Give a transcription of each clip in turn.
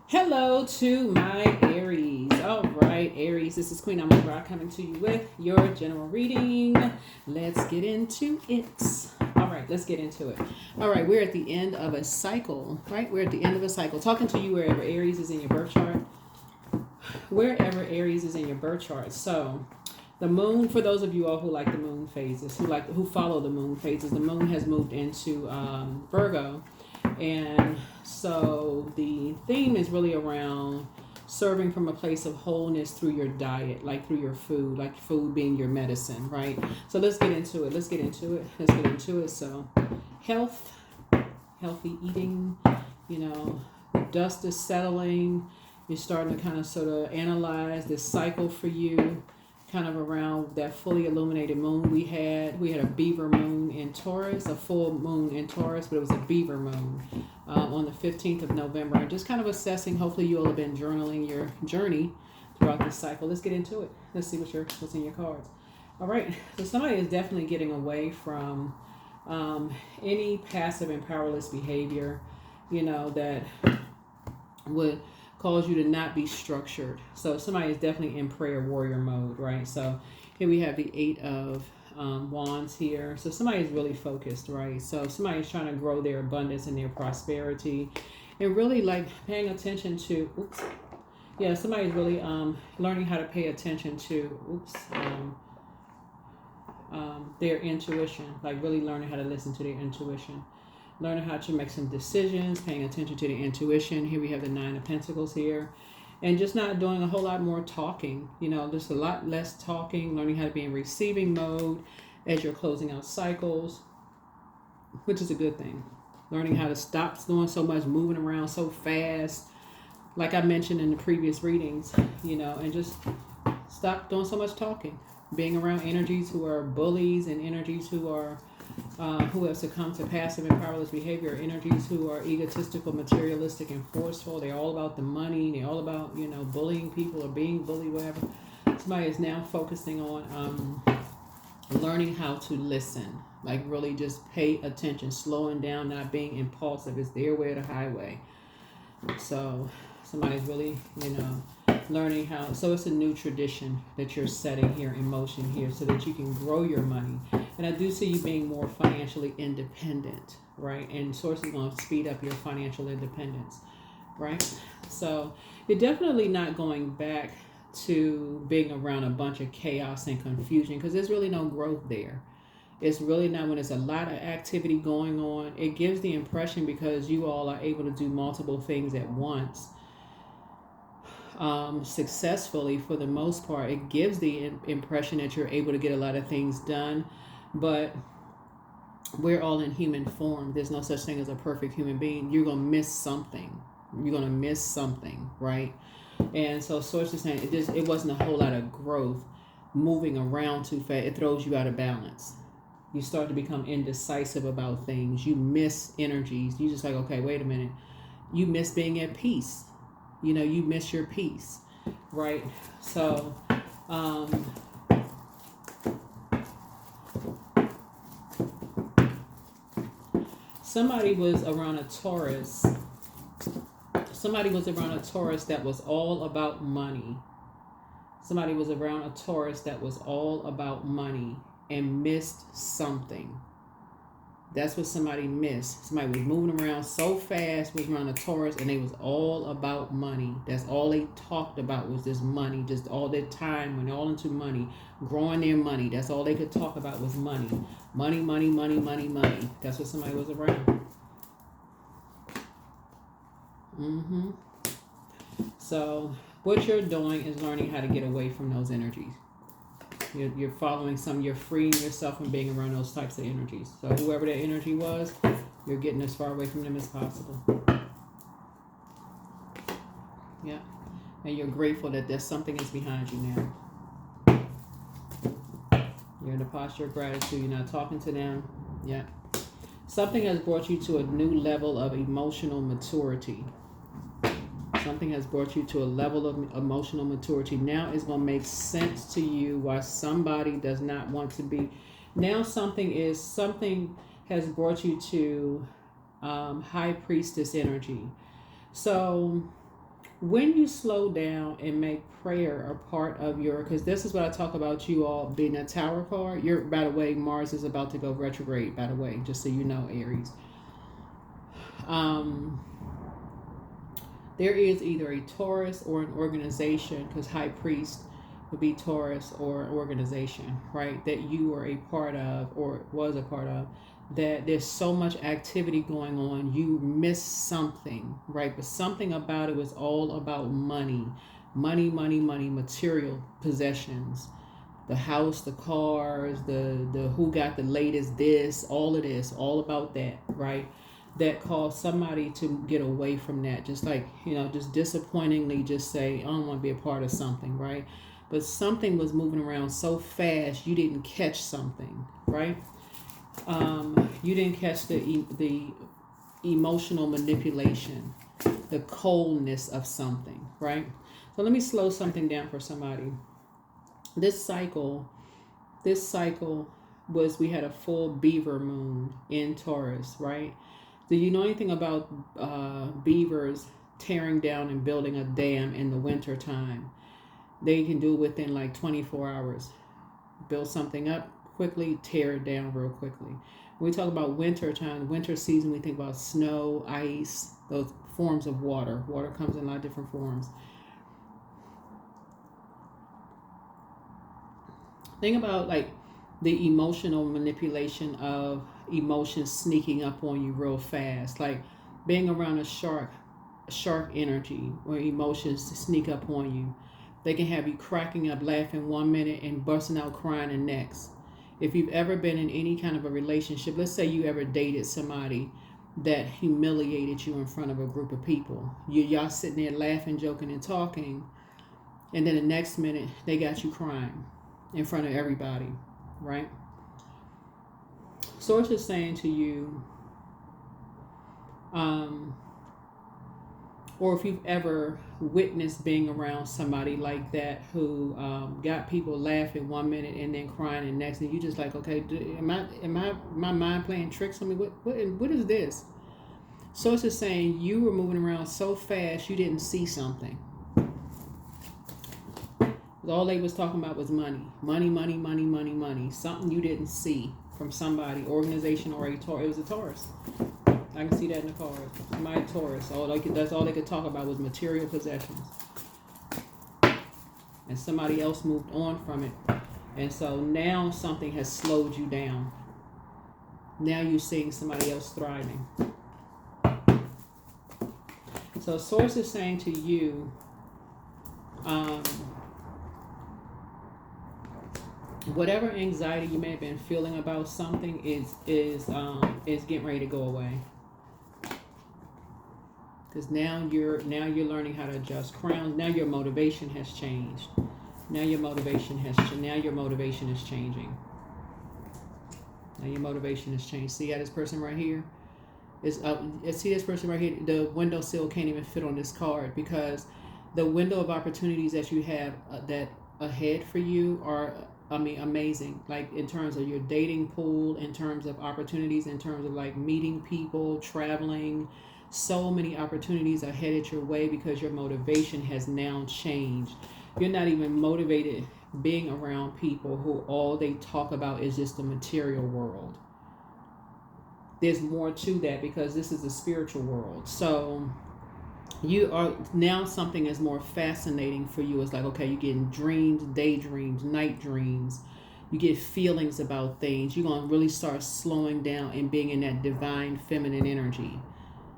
Hello to my Aries. All right, Aries, this is Queen Amun Ra coming to you with your general reading. Let's get into it. All right, let's get into it. All right, we're at the end of a cycle, right? We're at the end of a cycle. Talking to you wherever Aries is in your birth chart. Wherever Aries is in your birth chart. So, the moon, for those of you all who like the moon phases, who follow the moon phases, the moon has moved into Virgo. And so the theme is really around serving from a place of wholeness through your diet, like through your food, like food being your medicine, right? So let's get into it. So health, healthy eating, dust is settling. You're starting to kind of sort of analyze this cycle for you, kind of around that fully illuminated moon we had a beaver moon in Taurus, a full moon in Taurus, but it was a beaver moon on the 15th of November. And just kind of assessing, hopefully you all have been journaling your journey throughout this cycle. Let's get into it. Let's see what's in your cards. All right, so somebody is definitely getting away from any passive and powerless behavior, that would cause you to not be structured. So somebody is definitely in prayer warrior mode, right? So here we have the Eight of Wands here. So somebody is really focused, right? So somebody is trying to grow their abundance and their prosperity and really like paying attention to, somebody's really learning how to pay attention to, their intuition, like really learning how to listen to their intuition. Learning how to make some decisions, paying attention to the intuition. Here we have the Nine of Pentacles here. And just not doing a whole lot more talking, just a lot less talking, learning how to be in receiving mode as you're closing out cycles, which is a good thing. Learning how to stop doing so much, moving around so fast, like I mentioned in the previous readings, and just stop doing so much talking. Being around energies who are bullies and energies who are who have succumbed to passive and powerless behavior, energies who are egotistical, materialistic, and forceful. They're all about the money. They're all about, bullying people or being bullied, whatever. Somebody is now focusing on learning how to listen, like really just pay attention, slowing down, not being impulsive. It's their way or the highway. So somebody's really, learning how. So it's a new tradition that you're setting here in motion here so that you can grow your money. And I do see you being more financially independent, right? And Source is going to speed up your financial independence, right? So you're definitely not going back to being around a bunch of chaos and confusion because there's really no growth there. It's really not when there's a lot of activity going on. It gives the impression because you all are able to do multiple things at once. Successfully for the most part, it gives the impression that you're able to get a lot of things done, but we're all in human form. There's no such thing as a perfect human being. You're going to miss something, right? And so Source is saying it wasn't a whole lot of growth. Moving around too fast, it throws you out of balance. You start to become indecisive about things. You miss energies. You just like, okay, wait a minute. You miss being at peace. You miss your peace, right? So, somebody was around a Taurus. Somebody was around a Taurus that was all about money. Somebody was around a Taurus that was all about money and missed something. That's what somebody missed. Somebody was moving around so fast, was around a Taurus, and they was all about money. That's all they talked about was this money. Just all their time went all into money, growing their money. That's all they could talk about was money. Money, money, money, money, money. That's what somebody was around. So what you're doing is learning how to get away from those energies. You're following you're freeing yourself from being around those types of energies. So whoever that energy was, you're getting as far away from them as possible. Yeah. And you're grateful that there's something is behind you now. You're in a posture of gratitude. You're not talking to them. Yeah. Something has brought you to a new level of emotional maturity. Something has brought you to a level of emotional maturity. Now it's going to make sense to you why somebody does not want to be. Now something has brought you to High Priestess energy. So When you slow down and make prayer a part of your, because this is what I talk about you all being a tower card. You're, by the way, Mars is about to go retrograde, by the way, just so you know, Aries. Um, there is either a Taurus or an organization, because High Priest would be Taurus, or an organization, right, that you are a part of or was a part of, that there's so much activity going on, you miss something, right? But something about it was all about money, money, money, money, material possessions, the house, the cars, the who got the latest this, all of this, all about that, right? That caused somebody to get away from that, just like, just disappointingly just say, I don't want to be a part of something, right? But something was moving around so fast you didn't catch something, right? You didn't catch the emotional manipulation, the coldness of something, right? So let me slow something down for somebody. This cycle was, we had a full beaver moon in Taurus, right? Do you know anything about beavers tearing down and building a dam in the winter time? They can do it within like 24 hours. Build something up quickly, tear it down real quickly. When we talk about winter time, winter season, we think about snow, ice, those forms of water. Water comes in a lot of different forms. Think about like the emotional manipulation of emotions sneaking up on you real fast, like being around a shark energy, where emotions sneak up on you. They can have you cracking up laughing 1 minute and busting out crying the next. If you've ever been in any kind of a relationship, let's say you ever dated somebody that humiliated you in front of a group of people, y'all sitting there laughing, joking, and talking, and then the next minute they got you crying in front of everybody, right? Source is saying to you, or if you've ever witnessed being around somebody like that who got people laughing 1 minute and then crying the next, and you just like, okay, my mind playing tricks on me? What is this? Source is saying you were moving around so fast you didn't see something. All they was talking about was money, money, money, money, money, money. Something you didn't see from somebody, organization, or it was a Taurus. I can see that in the card. My Taurus. That's all they could talk about was material possessions. And somebody else moved on from it. And so now something has slowed you down. Now you're seeing somebody else thriving. So Source is saying to you, whatever anxiety you may have been feeling about something is getting ready to go away. Because now you're learning how to adjust crowns. Now your motivation has changed. Now your motivation is changing. Now your motivation is changed. See how this person right here is up. See this person right here. The windowsill can't even fit on this card, because the window of opportunities that you have that ahead for you are, amazing. Like in terms of your dating pool, in terms of opportunities, in terms of like meeting people, traveling. So many opportunities are headed your way because your motivation has now changed. You're not even motivated being around people who all they talk about is just the material world. There's more to that, because this is a spiritual world. So you are now, something is more fascinating for you. It's like, okay, you're getting dreams, daydreams, night dreams. You get feelings about things. You're going to really start slowing down and being in that divine feminine energy.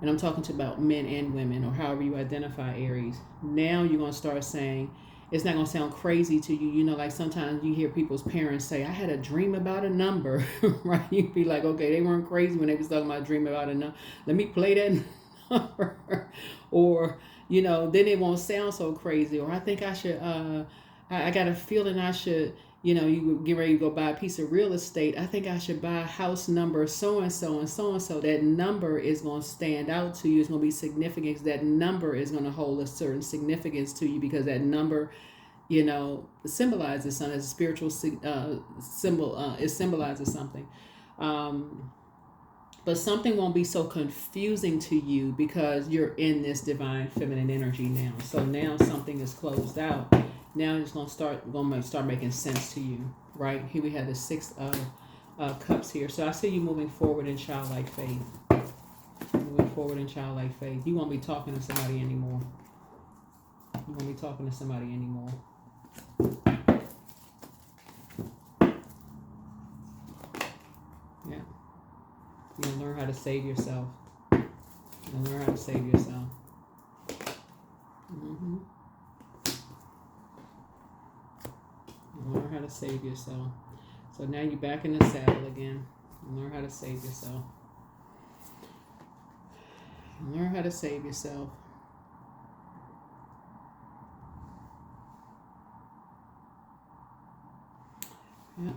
And I'm talking about men and women, or however you identify, Aries. Now you're going to start saying, it's not going to sound crazy to you. Like sometimes you hear people's parents say, I had a dream about a number, right? You'd be like, okay, they weren't crazy when they was talking about dream about a number. Let me play that number. Or, then it won't sound so crazy. Or I think I should, I got a feeling I should, you get ready to go buy a piece of real estate. I think I should buy house number so-and-so and so-and-so. That number is going to stand out to you. It's going to be significant. That number is going to hold a certain significance to you, because that number, symbolizes something. As a spiritual symbol, it symbolizes something. But But something won't be so confusing to you because you're in this divine feminine energy now. So now something is closed out. Now it's gonna start making sense to you, right? Here we have the Six of Cups here. So I see you moving forward in childlike faith. Moving forward in childlike faith. You won't be talking to somebody anymore. You won't be talking to somebody anymore. Yeah. You'll learn how to save yourself. You'll learn how to save yourself. Mm-hmm. You'll learn how to save yourself. So now you're back in the saddle again. You learn how to save yourself. Learn how to save yourself. Yep.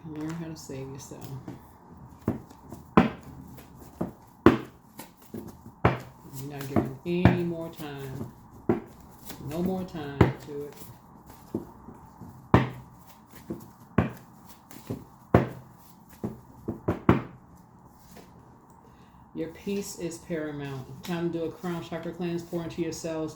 Learn how to save yourself. You're not giving any more time. No more time to it. Your peace is paramount. Time to do a crown chakra cleanse, pour into yourselves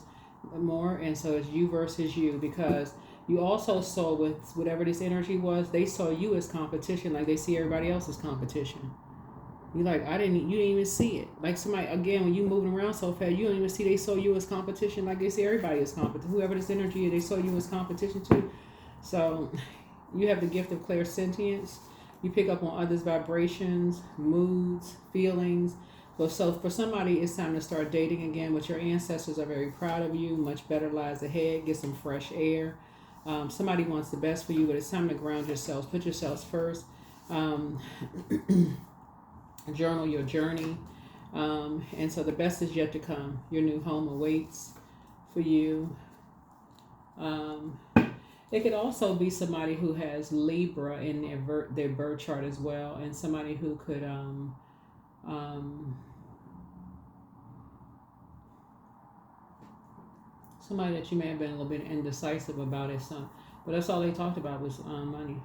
more. And so it's you versus you, because you also saw with whatever this energy was, they saw you as competition, like they see everybody else as competition. You like, you didn't even see it. Like somebody, again, when you moving around so fast, you don't even see they saw you as competition, like they see everybody as competition. Whoever this energy is, they saw you as competition too. So you have the gift of clairsentience. You pick up on others' vibrations, moods, feelings. So for somebody, it's time to start dating again. But your ancestors are very proud of you. Much better lies ahead. Get some fresh air. Somebody wants the best for you, but it's time to ground yourselves. Put yourselves first. Journal your journey. And so the best is yet to come. Your new home awaits for you. It could also be somebody who has Libra in their birth chart as well, and somebody who could somebody that you may have been a little bit indecisive about it, but that's all they talked about was money.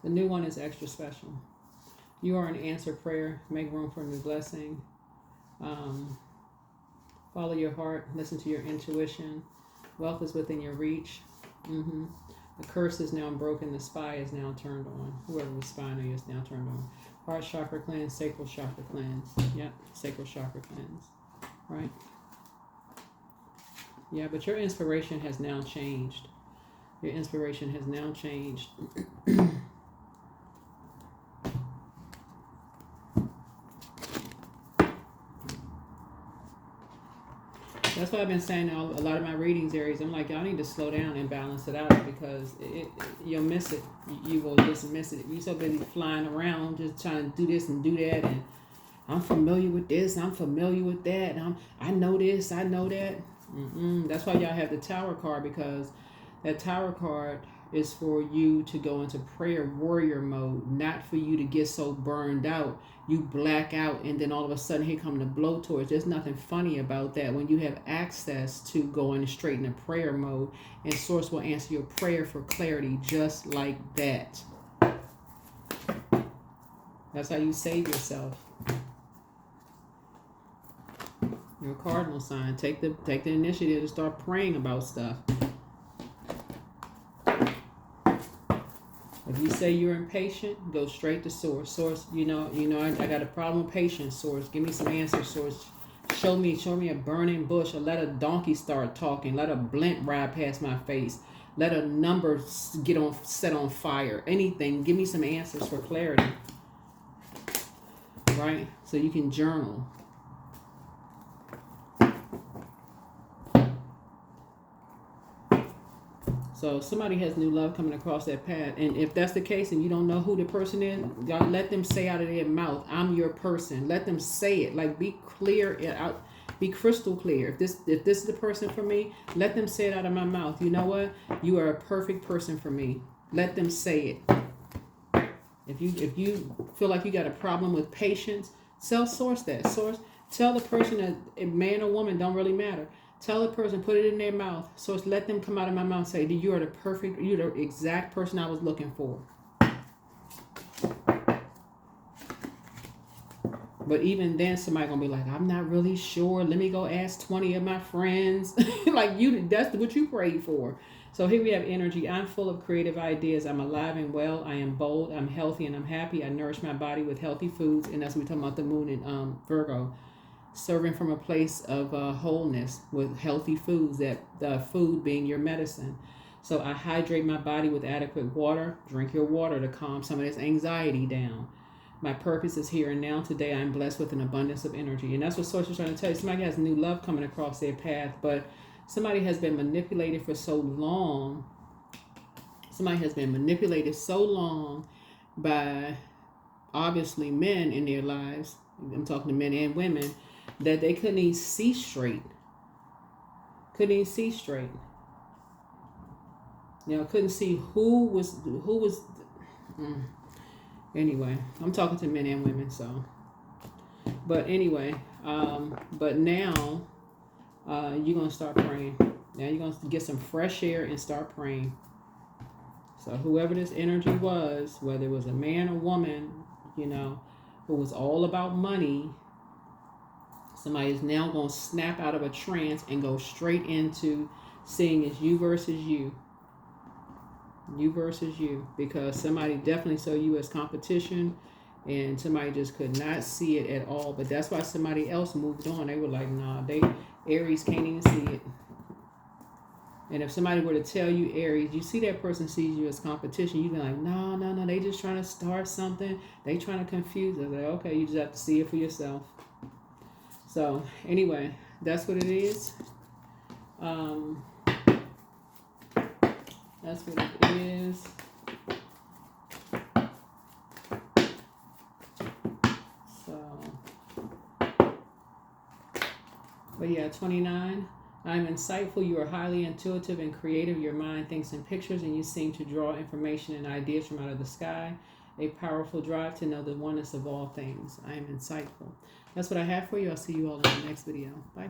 The new one is extra special. You are an answered prayer. Make room for a new blessing. Follow your heart. Listen to your intuition. Wealth is within your reach. The curse is now broken. The spy is now turned on. Whoever was spying on you is now turned on. Heart chakra cleanse, sacral chakra cleanse. Yep, sacral chakra cleanse. Right? Yeah, but your inspiration has now changed. Your inspiration has now changed. That's why I've been saying a lot of my readings, Aries. I'm like, y'all need to slow down and balance it out, because you'll miss it. You will just miss it. You're so busy flying around, just trying to do this and do that. And I'm familiar with this. I'm familiar with that. I know this. I know that. That's why y'all have the Tower card, because that Tower card is for you to go into prayer warrior mode, not for you to get so burned out you black out, and then all of a sudden here come the blowtorch. There's nothing funny about that when you have access to going straight into prayer mode, and Source will answer your prayer for clarity just like that. That's how you save yourself. Your cardinal sign. Take the initiative to start praying about stuff. If you say you're impatient, go straight to Source. Source, I got a problem with patience, Source. Give me some answers, Source. Show me a burning bush, or let a donkey start talking. Let a blimp ride past my face. Let a number set on fire. Anything. Give me some answers for clarity. Right? So you can journal. So somebody has new love coming across that path. And if that's the case and you don't know who the person is, God, let them say out of their mouth, I'm your person. Let them say it. Like, be clear, be crystal clear. If this is the person for me, let them say it out of my mouth. You know what? You are a perfect person for me. Let them say it. If you feel like you got a problem with patience, tell Source that. Source, tell the person that, man or woman, don't really matter. Tell the person, put it in their mouth. So it's let them come out of my mouth and say, you are you're the exact person I was looking for. But even then, somebody gonna be like, I'm not really sure. Let me go ask 20 of my friends. Like that's what you prayed for. So here we have energy. I'm full of creative ideas. I'm alive and well. I am bold. I'm healthy and I'm happy. I nourish my body with healthy foods. And that's what we're talking about the moon in Virgo. Serving from a place of wholeness with healthy foods, that the food being your medicine. So I hydrate my body with adequate water. Drink your water to calm some of this anxiety down. My purpose is here and now. Today I'm blessed with an abundance of energy. And that's what Source is trying to tell you. Somebody has new love coming across their path, but somebody has been manipulated for so long. Somebody has been manipulated so long by obviously men in their lives. I'm talking to men and women, that they couldn't even see straight. Couldn't even see straight. You know, couldn't see who was. Anyway, I'm talking to men and women, so. But anyway, but now you're going to start praying. Now you're going to get some fresh air and start praying. So whoever this energy was, whether it was a man or woman, you know, who was all about money, somebody is now going to snap out of a trance and go straight into seeing it's you versus you. You versus you, because somebody definitely saw you as competition and somebody just could not see it at all. But that's why somebody else moved on. They were like, nah, Aries can't even see it. And if somebody were to tell you, Aries, you see that person sees you as competition, you'd be like, no, they just trying to start something. They trying to confuse us. Like, okay, you just have to see it for yourself. So anyway, that's what it is. That's what it is. So, but yeah, 29. I'm insightful. You are highly intuitive and creative. Your mind thinks in pictures and you seem to draw information and ideas from out of the sky. A powerful drive to know the oneness of all things. I am insightful. That's what I have for you. I'll see you all in the next video. Bye.